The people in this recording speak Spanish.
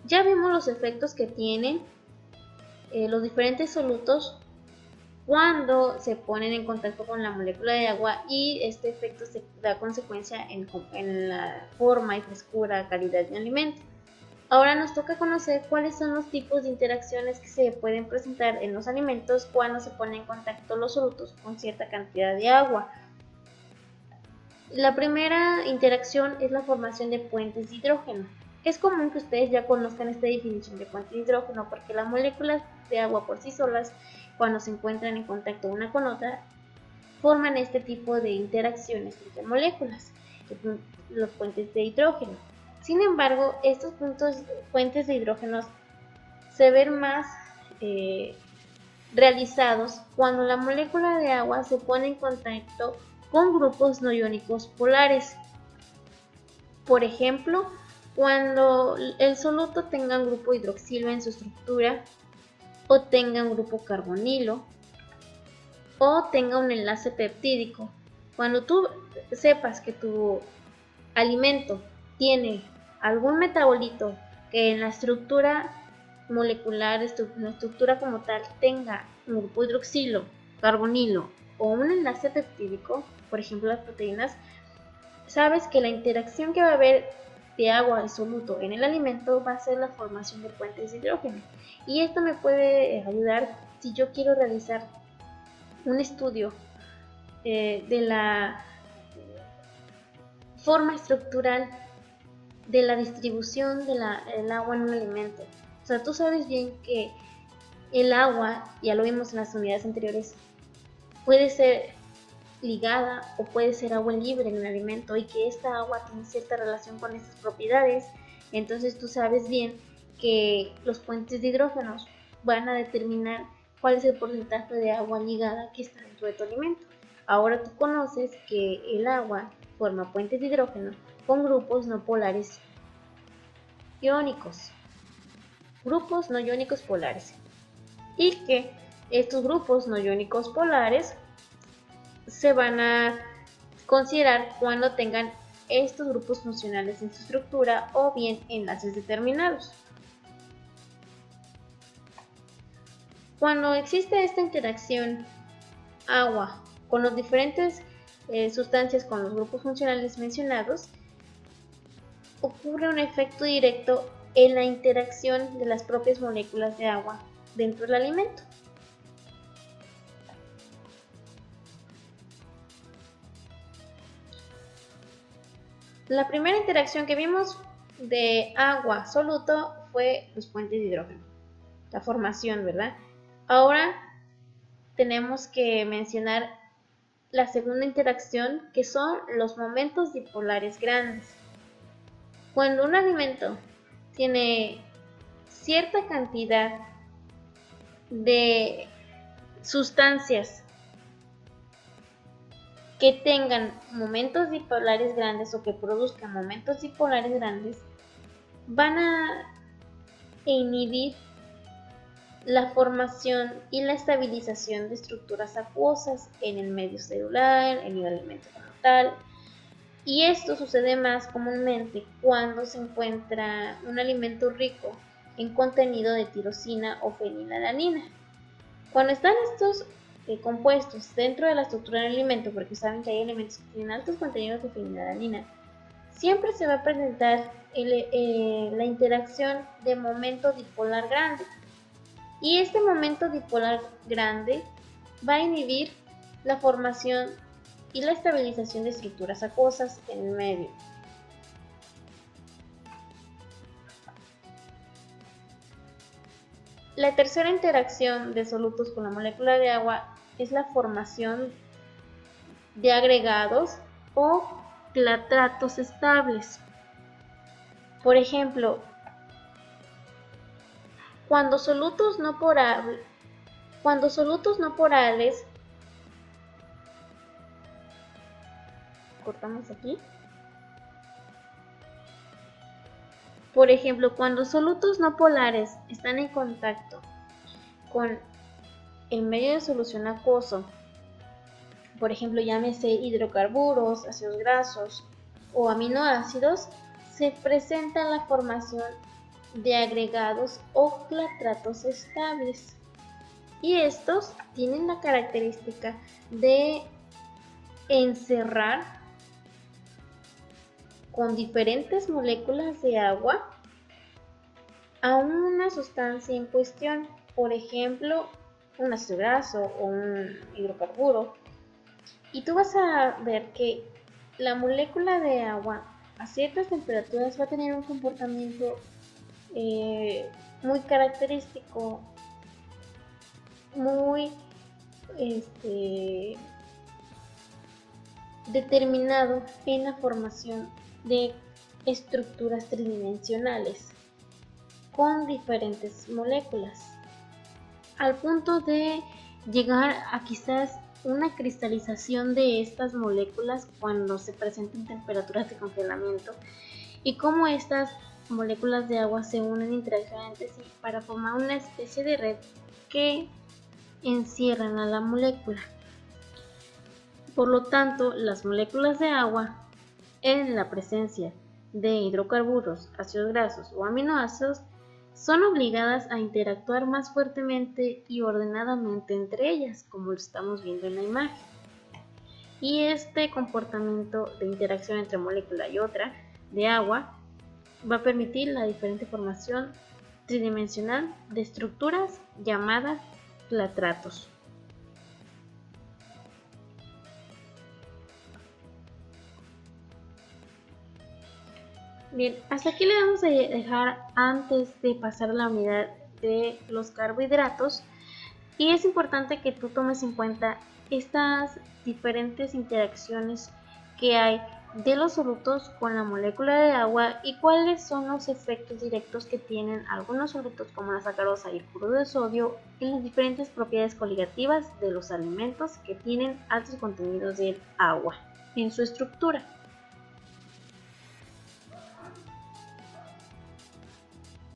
Ya vimos los efectos que tienen los diferentes solutos cuando se ponen en contacto con la molécula de agua, y este efecto se da consecuencia en la forma y frescura, calidad del alimento. Ahora nos toca conocer cuáles son los tipos de interacciones que se pueden presentar en los alimentos cuando se ponen en contacto los solutos con cierta cantidad de agua. La primera interacción es la formación de puentes de hidrógeno. Es común que ustedes ya conozcan esta definición de puente de hidrógeno porque las moléculas de agua por sí solas, cuando se encuentran en contacto una con otra, forman este tipo de interacciones entre moléculas, los puentes de hidrógeno. Sin embargo, estos puentes de hidrógeno se ven más realizados cuando la molécula de agua se pone en contacto con grupos no iónicos polares. Por ejemplo, cuando el soluto tenga un grupo hidroxilo en su estructura, o tenga un grupo carbonilo, o tenga un enlace peptídico. Cuando tú sepas que tu alimento tiene algún metabolito que en la estructura molecular, en la estructura como tal, tenga un grupo hidroxilo, carbonilo o un enlace peptídico, por ejemplo las proteínas, sabes que la interacción que va a haber de agua y soluto en el alimento va a ser la formación de puentes de hidrógeno. Y esto me puede ayudar si yo quiero realizar un estudio de la forma estructural de la distribución del agua en un alimento. O sea, tú sabes bien que el agua, ya lo vimos en las unidades anteriores, puede ser ligada o puede ser agua libre en el alimento, y que esta agua tiene cierta relación con estas propiedades. Entonces tú sabes bien que los puentes de hidrógenos van a determinar cuál es el porcentaje de agua ligada que está dentro de tu alimento. Ahora tú conoces que el agua forma puentes de hidrógeno con grupos no polares iónicos, grupos no iónicos polares, y que estos grupos no iónicos polares se van a considerar cuando tengan estos grupos funcionales en su estructura o bien enlaces determinados. Cuando existe esta interacción agua con las diferentes sustancias con los grupos funcionales mencionados, ocurre un efecto directo en la interacción de las propias moléculas de agua dentro del alimento. La primera interacción que vimos de agua soluto fue los puentes de hidrógeno, la formación, ¿verdad? Ahora tenemos que mencionar la segunda interacción, que son los momentos dipolares grandes. Cuando un alimento tiene cierta cantidad de sustancias que tengan momentos dipolares grandes o que produzcan momentos dipolares grandes, van a inhibir la formación y la estabilización de estructuras acuosas en el medio celular, en el alimento como tal. Y esto sucede más comúnmente cuando se encuentra un alimento rico en contenido de tirosina o fenilalanina. Cuando están estos compuestos dentro de la estructura del alimento, porque saben que hay alimentos que tienen altos contenidos de fenilalanina, siempre se va a presentar la interacción de momento dipolar grande. Y este momento dipolar grande va a inhibir la formación y la estabilización de estructuras acuosas en el medio. La tercera interacción de solutos con la molécula de agua es la formación de agregados o clatratos estables. Por ejemplo, cuando solutos no porales, cortamos aquí. Por ejemplo, cuando solutos no polares están en contacto con el medio de solución acuoso, por ejemplo, llámese hidrocarburos, ácidos grasos o aminoácidos, se presenta la formación de agregados o clatratos estables. Y estos tienen la característica de encerrar con diferentes moléculas de agua a una sustancia en cuestión, por ejemplo, un ácido graso o un hidrocarburo. Y tú vas a ver que la molécula de agua a ciertas temperaturas va a tener un comportamiento muy característico, muy determinado en la formación de estructuras tridimensionales con diferentes moléculas, al punto de llegar a quizás una cristalización de estas moléculas cuando se presentan temperaturas de congelamiento, y cómo estas moléculas de agua se unen e interaccionan entre sí para formar una especie de red que encierran a la molécula. Por lo tanto, las moléculas de agua, en la presencia de hidrocarburos, ácidos grasos o aminoácidos, son obligadas a interactuar más fuertemente y ordenadamente entre ellas, como lo estamos viendo en la imagen. Y este comportamiento de interacción entre molécula y otra de agua va a permitir la diferente formación tridimensional de estructuras llamadas clatratos. Bien, hasta aquí le vamos a dejar antes de pasar a la unidad de los carbohidratos, y es importante que tú tomes en cuenta estas diferentes interacciones que hay de los solutos con la molécula de agua y cuáles son los efectos directos que tienen algunos solutos como la sacarosa y el cloruro de sodio en las diferentes propiedades coligativas de los alimentos que tienen altos contenidos de agua en su estructura.